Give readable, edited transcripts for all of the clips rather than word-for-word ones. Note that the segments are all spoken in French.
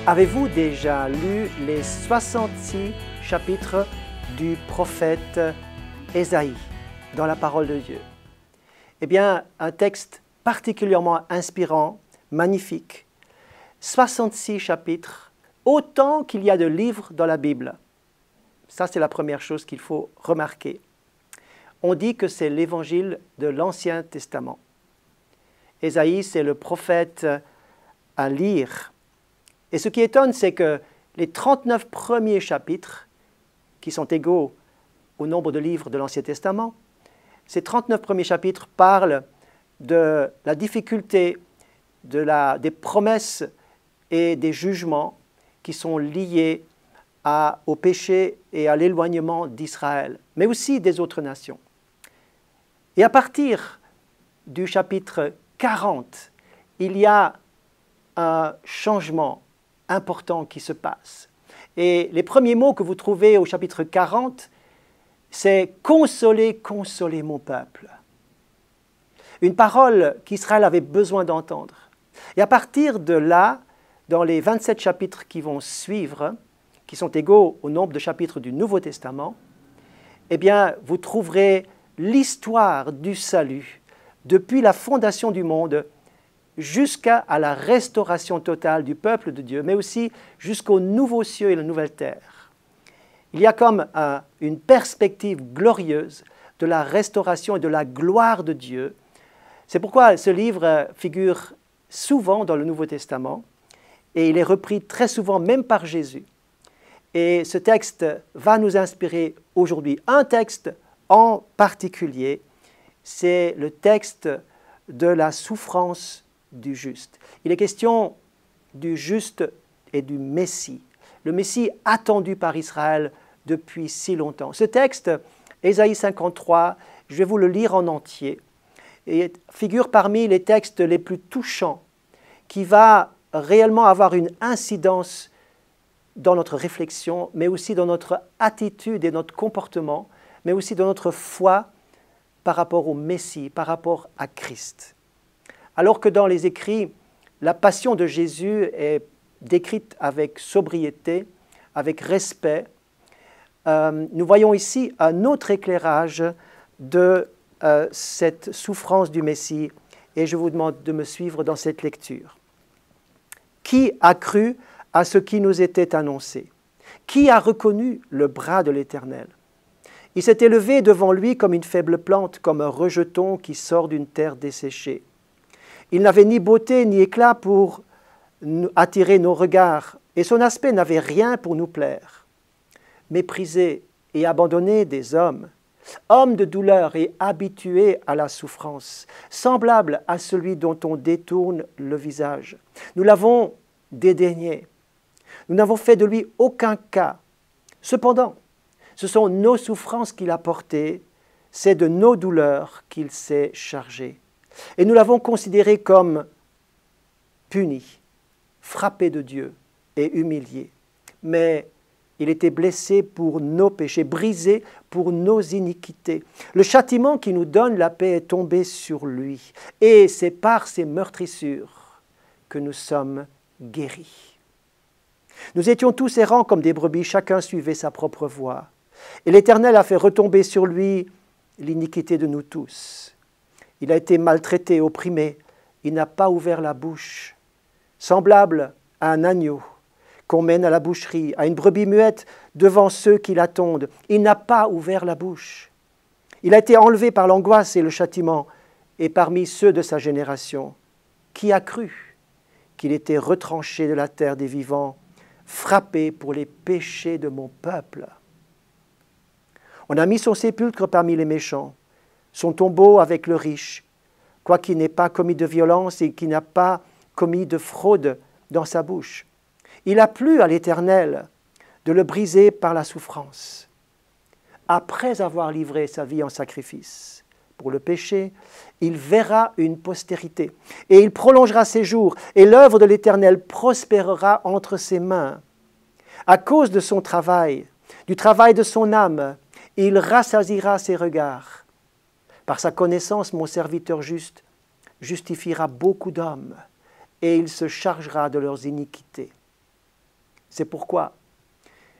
Avez-vous déjà lu les 66 chapitres du prophète Ésaïe dans la parole de Dieu? Eh bien, un texte particulièrement inspirant, magnifique. 66 chapitres, autant qu'il y a de livres dans la Bible. Ça, c'est la première chose qu'il faut remarquer. On dit que c'est l'évangile de l'Ancien Testament. Ésaïe, c'est le prophète à lire. Et ce qui étonne, c'est que les 39 premiers chapitres, qui sont égaux au nombre de livres de l'Ancien Testament, ces 39 premiers chapitres parlent de la difficulté, des promesses et des jugements qui sont liés au péché et à l'éloignement d'Israël, mais aussi des autres nations. Et à partir du chapitre 40, il y a un changement important qui se passe. Et les premiers mots que vous trouvez au chapitre 40, c'est « Consolez, consolez mon peuple ». Une parole qu'Israël avait besoin d'entendre. Et à partir de là, dans les 27 chapitres qui vont suivre, qui sont égaux au nombre de chapitres du Nouveau Testament, eh bien, vous trouverez l'histoire du salut depuis la fondation du monde jusqu'à la restauration totale du peuple de Dieu, mais aussi jusqu'aux nouveaux cieux et la nouvelle terre. Il y a comme une perspective glorieuse de la restauration et de la gloire de Dieu. C'est pourquoi ce livre figure souvent dans le Nouveau Testament et il est repris très souvent même par Jésus. Et ce texte va nous inspirer aujourd'hui. Un texte en particulier, c'est le texte de la souffrance du juste. Il est question du juste et du Messie, le Messie attendu par Israël depuis si longtemps. Ce texte, Ésaïe 53, je vais vous le lire en entier, et figure parmi les textes les plus touchants, qui va réellement avoir une incidence dans notre réflexion, mais aussi dans notre attitude et notre comportement, mais aussi dans notre foi par rapport au Messie, par rapport à Christ. Alors que dans les écrits, la passion de Jésus est décrite avec sobriété, avec respect, nous voyons ici un autre éclairage de cette souffrance du Messie et je vous demande de me suivre dans cette lecture. Qui a cru à ce qui nous était annoncé? Qui a reconnu le bras de l'Éternel? Il s'est élevé devant lui comme une faible plante, comme un rejeton qui sort d'une terre desséchée. Il n'avait ni beauté ni éclat pour attirer nos regards, et son aspect n'avait rien pour nous plaire. Méprisé et abandonné des hommes, homme de douleur et habitué à la souffrance, semblable à celui dont on détourne le visage. Nous l'avons dédaigné. Nous n'avons fait de lui aucun cas. Cependant, ce sont nos souffrances qu'il a portées, c'est de nos douleurs qu'il s'est chargé. Et nous l'avons considéré comme puni, frappé de Dieu et humilié. Mais il était blessé pour nos péchés, brisé pour nos iniquités. Le châtiment qui nous donne la paix est tombé sur lui. Et c'est par ses meurtrissures que nous sommes guéris. Nous étions tous errants comme des brebis, chacun suivait sa propre voie. Et l'Éternel a fait retomber sur lui l'iniquité de nous tous. Il a été maltraité, opprimé, il n'a pas ouvert la bouche. Semblable à un agneau qu'on mène à la boucherie, à une brebis muette devant ceux qui l'attendent, il n'a pas ouvert la bouche. Il a été enlevé par l'angoisse et le châtiment, et parmi ceux de sa génération, qui a cru qu'il était retranché de la terre des vivants, frappé pour les péchés de mon peuple? On a mis son sépulcre parmi les méchants, son tombeau avec le riche, quoiqu'il n'ait pas commis de violence et qu'il n'a pas commis de fraude dans sa bouche. Il a plu à l'Éternel de le briser par la souffrance. Après avoir livré sa vie en sacrifice pour le péché, il verra une postérité et il prolongera ses jours et l'œuvre de l'Éternel prospérera entre ses mains. À cause de son travail, du travail de son âme, il rassasiera ses regards. Par sa connaissance, mon serviteur juste justifiera beaucoup d'hommes et il se chargera de leurs iniquités. C'est pourquoi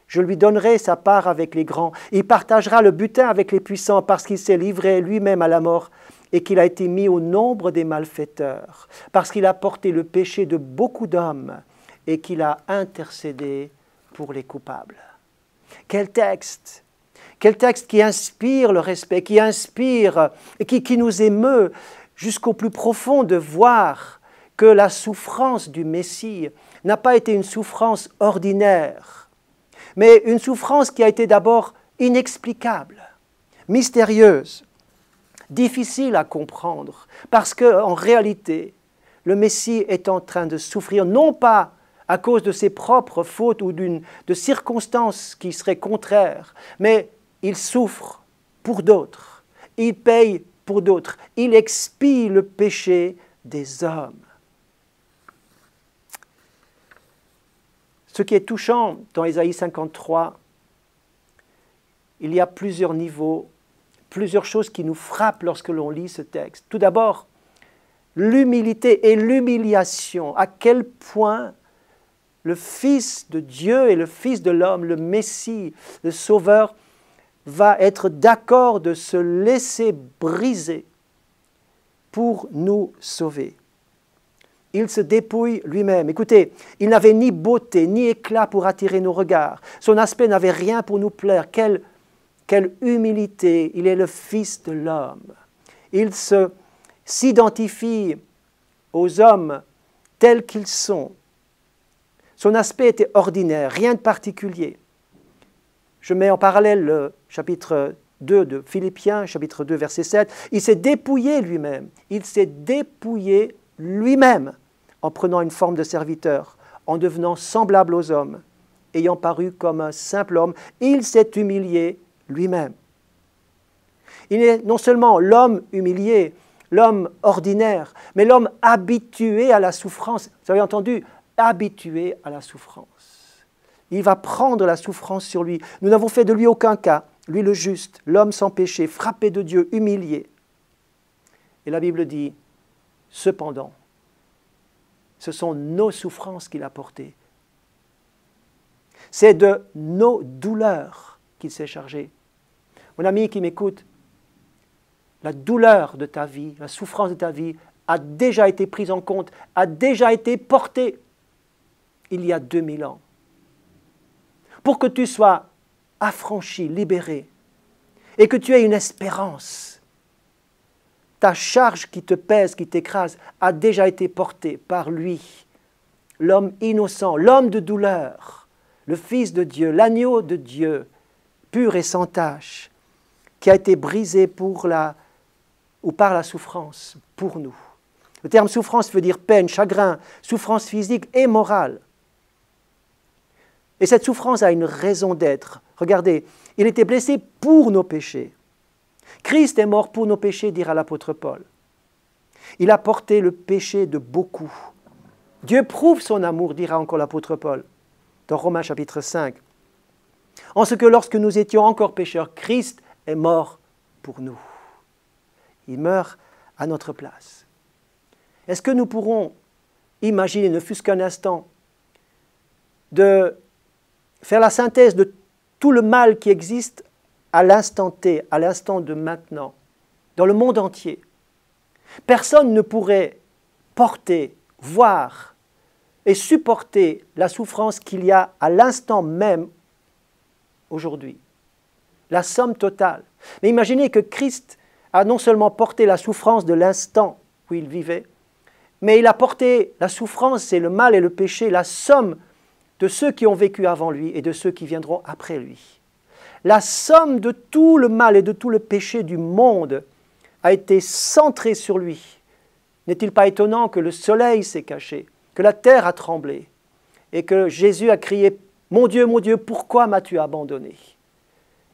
je lui donnerai sa part avec les grands. Il partagera le butin avec les puissants parce qu'il s'est livré lui-même à la mort et qu'il a été mis au nombre des malfaiteurs, parce qu'il a porté le péché de beaucoup d'hommes et qu'il a intercédé pour les coupables. Quel texte! Quel texte qui inspire le respect, qui inspire et qui nous émeut jusqu'au plus profond de voir que la souffrance du Messie n'a pas été une souffrance ordinaire, mais une souffrance qui a été d'abord inexplicable, mystérieuse, difficile à comprendre, parce qu'en réalité, le Messie est en train de souffrir, non pas à cause de ses propres fautes ou de circonstances qui seraient contraires, mais il souffre pour d'autres, il paye pour d'autres, il expie le péché des hommes. Ce qui est touchant dans Ésaïe 53, il y a plusieurs niveaux, plusieurs choses qui nous frappent lorsque l'on lit ce texte. Tout d'abord, l'humilité et l'humiliation, à quel point le Fils de Dieu et le Fils de l'homme, le Messie, le Sauveur, va être d'accord de se laisser briser pour nous sauver. Il se dépouille lui-même. Écoutez, il n'avait ni beauté ni éclat pour attirer nos regards. Son aspect n'avait rien pour nous plaire. Quelle humilité! Il est le Fils de l'homme. Il s'identifie aux hommes tels qu'ils sont. Son aspect était ordinaire, rien de particulier. Je mets en parallèle le chapitre 2 de Philippiens, chapitre 2, verset 7. Il s'est dépouillé lui-même. Il s'est dépouillé lui-même en prenant une forme de serviteur, en devenant semblable aux hommes, ayant paru comme un simple homme. Il s'est humilié lui-même. Il est non seulement l'homme humilié, l'homme ordinaire, mais l'homme habitué à la souffrance. Vous avez entendu, habitué à la souffrance. Il va prendre la souffrance sur lui. Nous n'avons fait de lui aucun cas. Lui le juste, l'homme sans péché, frappé de Dieu, humilié. Et la Bible dit, cependant, ce sont nos souffrances qu'il a portées. C'est de nos douleurs qu'il s'est chargé. Mon ami qui m'écoute, la douleur de ta vie, la souffrance de ta vie a déjà été prise en compte, a déjà été portée il y a 2000 ans. Pour que tu sois affranchi, libéré, et que tu aies une espérance. Ta charge qui te pèse, qui t'écrase, a déjà été portée par lui, l'homme innocent, l'homme de douleur, le Fils de Dieu, l'agneau de Dieu, pur et sans tache, qui a été brisé par la souffrance pour nous. Le terme souffrance veut dire peine, chagrin, souffrance physique et morale. Et cette souffrance a une raison d'être. Regardez, il était blessé pour nos péchés. Christ est mort pour nos péchés, dira l'apôtre Paul. Il a porté le péché de beaucoup. Dieu prouve son amour, dira encore l'apôtre Paul, dans Romains chapitre 5. En ce que lorsque nous étions encore pécheurs, Christ est mort pour nous. Il meurt à notre place. Est-ce que nous pourrons imaginer, ne fût-ce qu'un instant, de faire la synthèse de tout le mal qui existe à l'instant T, à l'instant de maintenant, dans le monde entier? Personne ne pourrait porter, voir et supporter la souffrance qu'il y a à l'instant même aujourd'hui. La somme totale. Mais imaginez que Christ a non seulement porté la souffrance de l'instant où il vivait, mais il a porté la souffrance et le mal et le péché, la somme de ceux qui ont vécu avant lui et de ceux qui viendront après lui. La somme de tout le mal et de tout le péché du monde a été centrée sur lui. N'est-il pas étonnant que le soleil s'est caché, que la terre a tremblé et que Jésus a crié « Mon Dieu, pourquoi m'as-tu abandonné ?»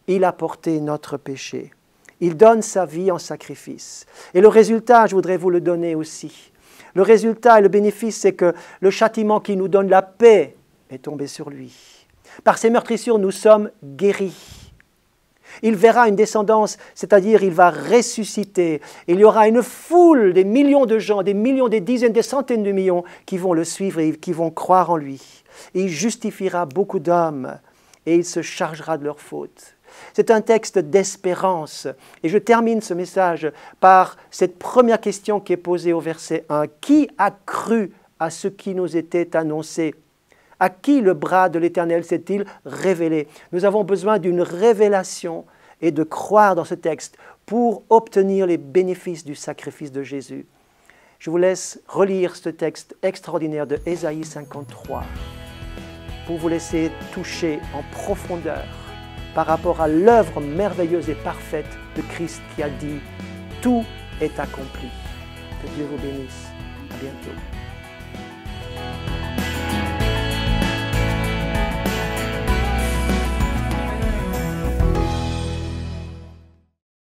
Il a porté notre péché. Il donne sa vie en sacrifice. Et le résultat, je voudrais vous le donner aussi. Le résultat et le bénéfice, c'est que le châtiment qui nous donne la paix est tombé sur lui. Par ses meurtrissures, nous sommes guéris. Il verra une descendance, c'est-à-dire il va ressusciter. Il y aura une foule, des millions de gens, des millions, des dizaines, des centaines de millions qui vont le suivre et qui vont croire en lui. Et il justifiera beaucoup d'hommes et il se chargera de leurs fautes. C'est un texte d'espérance. Et je termine ce message par cette première question qui est posée au verset 1. Qui a cru à ce qui nous était annoncé ? À qui le bras de l'Éternel s'est-il révélé? Nous avons besoin d'une révélation et de croire dans ce texte pour obtenir les bénéfices du sacrifice de Jésus. Je vous laisse relire ce texte extraordinaire de Ésaïe 53 pour vous laisser toucher en profondeur par rapport à l'œuvre merveilleuse et parfaite de Christ qui a dit « Tout est accompli ». Que Dieu vous bénisse. À bientôt.